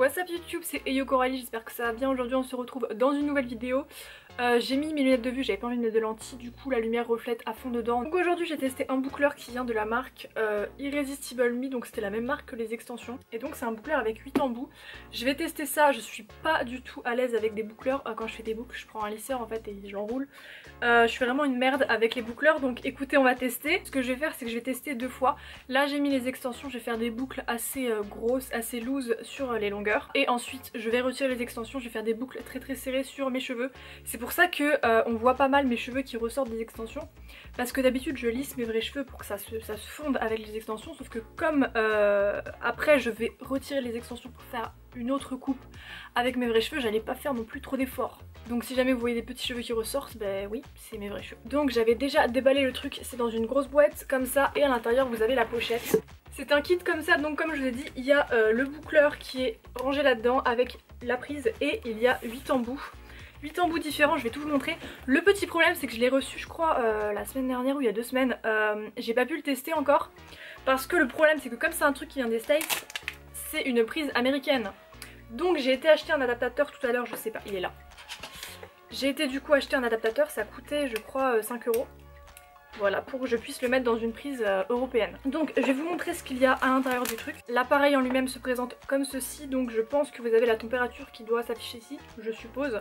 What's up YouTube, c'est Eyo Coralie, j'espère que ça va bien. Aujourd'hui on se retrouve dans une nouvelle vidéo. J'ai mis mes lunettes de vue, j'avais pas envie de mettre de lentilles, du coup la lumière reflète à fond dedans. Donc aujourd'hui j'ai testé un boucleur qui vient de la marque Irresistible Me, donc c'était la même marque que les extensions. Et donc c'est un boucleur avec 8 embouts. Je vais tester ça, je suis pas du tout à l'aise avec des boucleurs. Quand je fais des boucles je prends un lisseur en fait et j'enroule. Je suis vraiment une merde avec les boucleurs, donc écoutez, on va tester. Ce que je vais faire c'est que je vais tester deux fois. Là j'ai mis les extensions, je vais faire des boucles assez grosses, assez loose sur les longueurs. Et ensuite je vais retirer les extensions, je vais faire des boucles très serrées sur mes cheveux. C'est pour ça que on voit pas mal mes cheveux qui ressortent des extensions. Parce que d'habitude je lisse mes vrais cheveux pour que ça se fonde avec les extensions. Sauf que comme après je vais retirer les extensions pour faire une autre coupe avec mes vrais cheveux, j'allais pas faire non plus trop d'efforts. Donc si jamais vous voyez des petits cheveux qui ressortent, ben oui, c'est mes vrais cheveux. Donc j'avais déjà déballé le truc, c'est dans une grosse boîte comme ça et à l'intérieur vous avez la pochette. C'est un kit comme ça, donc comme je vous ai dit, il y a le boucleur qui est rangé là-dedans avec la prise et il y a 8 embouts. 8 embouts différents, je vais tout vous montrer. Le petit problème c'est que je l'ai reçu je crois la semaine dernière ou il y a 2 semaines. J'ai pas pu le tester encore parce que le problème c'est que comme c'est un truc qui vient des States, c'est une prise américaine. Donc j'ai été acheter un adaptateur tout à l'heure, je sais pas, il est là. J'ai été du coup acheter un adaptateur, ça coûtait je crois 5 €. Voilà, pour que je puisse le mettre dans une prise européenne. Donc je vais vous montrer ce qu'il y a à l'intérieur du truc. L'appareil en lui-même se présente comme ceci, donc je pense que vous avez la température qui doit s'afficher ici, je suppose.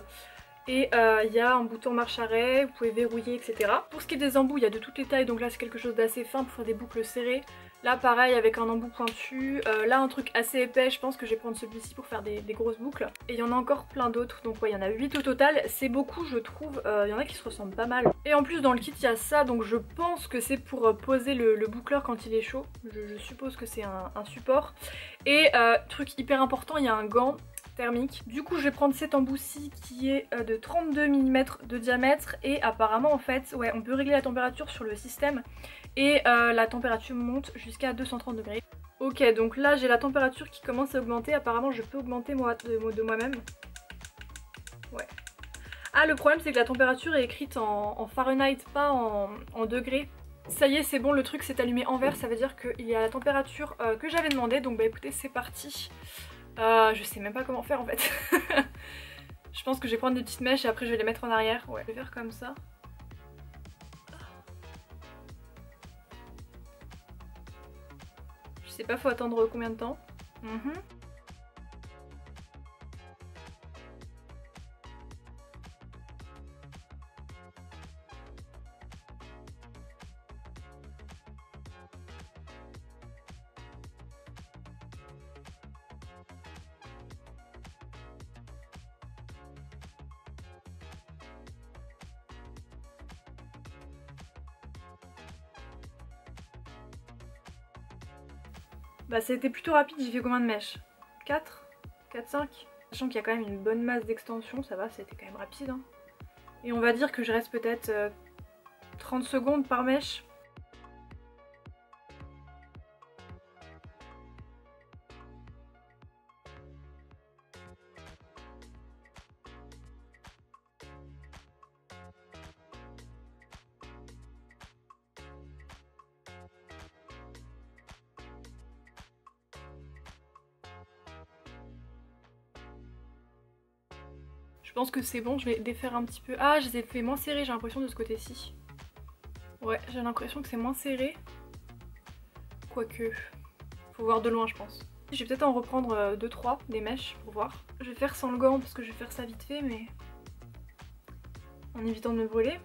Et il y a un bouton marche arrêt, vous pouvez verrouiller, etc. Pour ce qui est des embouts, il y a de toutes les tailles, donc là c'est quelque chose d'assez fin pour faire des boucles serrées. Là pareil avec un embout pointu, là un truc assez épais, je pense que je vais prendre celui-ci pour faire des grosses boucles. Et il y en a encore plein d'autres, donc ouais il y en a 8 au total, c'est beaucoup je trouve, il y en a qui se ressemblent pas mal. Et en plus dans le kit il y a ça, donc je pense que c'est pour poser le boucleur quand il est chaud, je suppose que c'est un support. Et truc hyper important, il y a un gant thermique. Du coup je vais prendre cet embout-ci qui est de 32 mm de diamètre et apparemment en fait ouais on peut régler la température sur le système et la température monte jusqu'à 230 degrés. Ok, donc là j'ai la température qui commence à augmenter, apparemment je peux augmenter moi de moi-même. Ouais. Ah le problème c'est que la température est écrite en Fahrenheit, pas en degrés. Ça y est c'est bon, le truc s'est allumé en vert, ça veut dire qu'il y a la température que j'avais demandé, donc bah écoutez c'est parti. Je sais même pas comment faire en fait. Je pense que je vais prendre des petites mèches et après je vais les mettre en arrière. Ouais, je vais faire comme ça. Je sais pas, faut attendre combien de temps. Bah ça a été plutôt rapide, j'ai fait combien de mèches? 4? 4, 5? Sachant qu'il y a quand même une bonne masse d'extension, ça va, c'était quand même rapide. Hein. Et on va dire que je reste peut-être 30 secondes par mèche. Je pense que c'est bon, je vais défaire un petit peu. Ah, je les ai fait moins serrés, j'ai l'impression de ce côté-ci. Ouais, j'ai l'impression que c'est moins serré. Quoique, faut voir de loin je pense. Je vais peut-être en reprendre 2-3 des mèches pour voir. Je vais faire sans le gant parce que je vais faire ça vite fait mais en évitant de me brûler.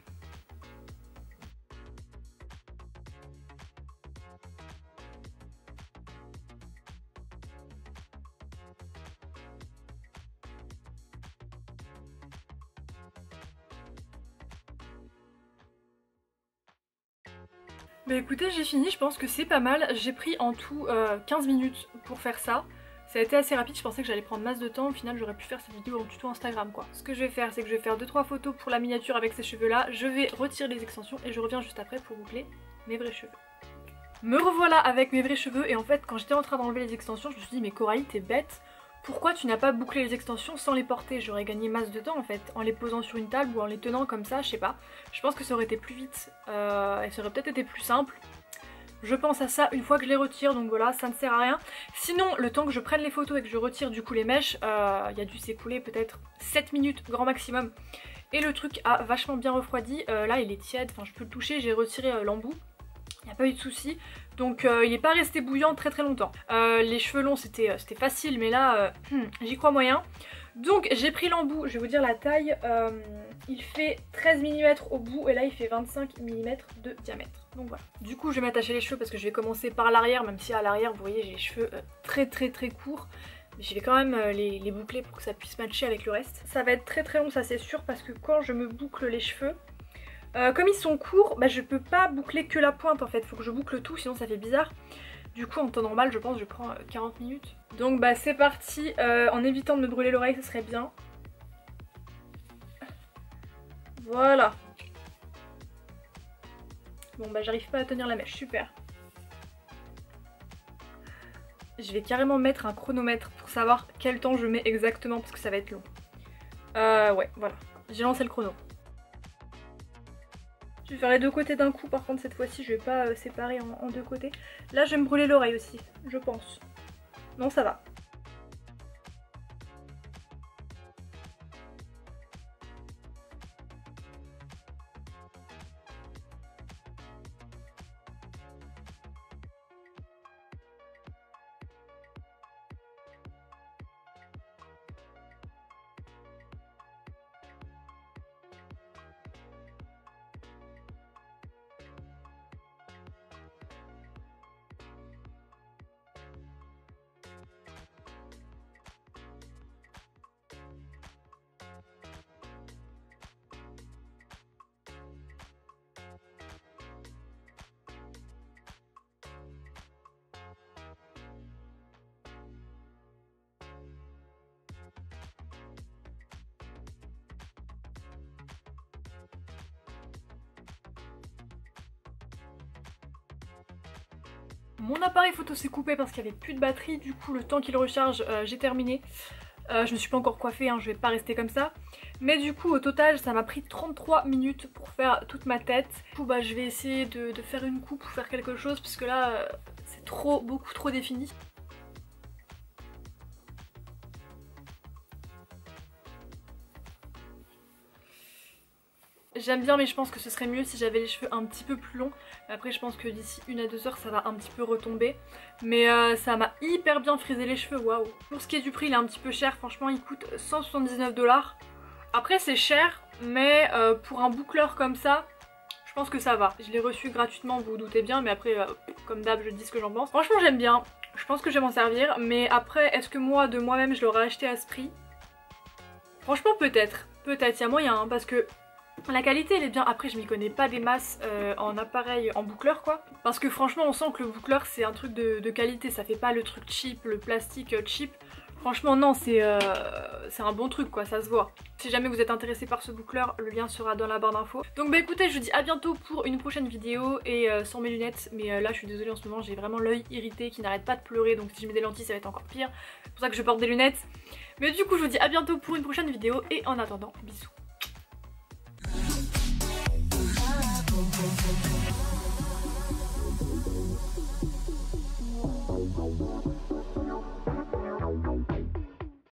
Bah écoutez j'ai fini, je pense que c'est pas mal. J'ai pris en tout 15 minutes pour faire ça. Ça a été assez rapide, je pensais que j'allais prendre masse de temps, au final j'aurais pu faire cette vidéo en tuto Instagram quoi. Ce que je vais faire c'est que je vais faire 2-3 photos pour la miniature avec ces cheveux là, je vais retirer les extensions et je reviens juste après pour boucler mes vrais cheveux. Me revoilà avec mes vrais cheveux et en fait quand j'étais en train d'enlever les extensions je me suis dit mais Coralie t'es bête, pourquoi tu n'as pas bouclé les extensions sans les porter? J'aurais gagné masse de temps en fait, en les posant sur une table ou en les tenant comme ça, je sais pas. Je pense que ça aurait été plus vite et ça aurait peut-être été plus simple. Je pense à ça une fois que je les retire, donc voilà, ça ne sert à rien. Sinon, le temps que je prenne les photos et que je retire du coup les mèches, il y a dû s'écouler peut-être 7 minutes grand maximum. Et le truc a vachement bien refroidi, là il est tiède, enfin je peux le toucher, j'ai retiré l'embout. Il n'y a pas eu de souci, donc il n'est pas resté bouillant très très longtemps. Les cheveux longs c'était facile, mais là j'y crois moyen. Donc j'ai pris l'embout, je vais vous dire la taille, il fait 13 mm au bout et là il fait 25 mm de diamètre. Donc voilà. Du coup je vais m'attacher les cheveux parce que je vais commencer par l'arrière, même si à l'arrière vous voyez j'ai les cheveux très courts. Mais je vais quand même les boucler pour que ça puisse matcher avec le reste. Ça va être très long, ça c'est sûr, parce que quand je me boucle les cheveux, comme ils sont courts, bah, je peux pas boucler que la pointe en fait, faut que je boucle tout sinon ça fait bizarre. Du coup en temps normal je pense je prends 40 minutes. Donc bah c'est parti, en évitant de me brûler l'oreille ce serait bien. Voilà. Bon bah j'arrive pas à tenir la mèche, super. Je vais carrément mettre un chronomètre pour savoir quel temps je mets exactement parce que ça va être long. Ouais voilà, j'ai lancé le chrono. Je vais faire les deux côtés d'un coup, par contre cette fois-ci je vais pas séparer en deux côtés. Là je vais me brûler l'oreille aussi, je pense. Non ça va. Mon appareil photo s'est coupé parce qu'il n'y avait plus de batterie, du coup le temps qu'il recharge j'ai terminé. Je me suis pas encore coiffée, hein, je vais pas rester comme ça. Mais du coup au total ça m'a pris 33 minutes pour faire toute ma tête. Du coup bah je vais essayer de faire une coupe ou faire quelque chose parce que là c'est beaucoup trop défini. J'aime bien mais je pense que ce serait mieux si j'avais les cheveux un petit peu plus longs. Après je pense que d'ici 1 à 2 heures ça va un petit peu retomber. Mais ça m'a hyper bien frisé les cheveux, waouh. Pour ce qui est du prix il est un petit peu cher, franchement il coûte 179 $. Après c'est cher mais pour un boucleur comme ça je pense que ça va. Je l'ai reçu gratuitement, vous vous doutez bien, mais après comme d'hab je dis ce que j'en pense. Franchement j'aime bien, je pense que je vais m'en servir. Mais après est-ce que moi de moi-même je l'aurais acheté à ce prix? Franchement peut-être, il y a moyen hein, parce que la qualité elle est bien. Après je m'y connais pas des masses en appareil, en boucleur quoi. Parce que franchement on sent que le boucleur c'est un truc de qualité, ça fait pas le truc cheap, le plastique cheap. Franchement non c'est un bon truc quoi, ça se voit. Si jamais vous êtes intéressé par ce boucleur, le lien sera dans la barre d'infos. Donc bah écoutez je vous dis à bientôt pour une prochaine vidéo et sans mes lunettes. Mais là je suis désolée en ce moment j'ai vraiment l'œil irrité qui n'arrête pas de pleurer. Donc si je mets des lentilles ça va être encore pire. C'est pour ça que je porte des lunettes. Mais du coup je vous dis à bientôt pour une prochaine vidéo et en attendant bisous.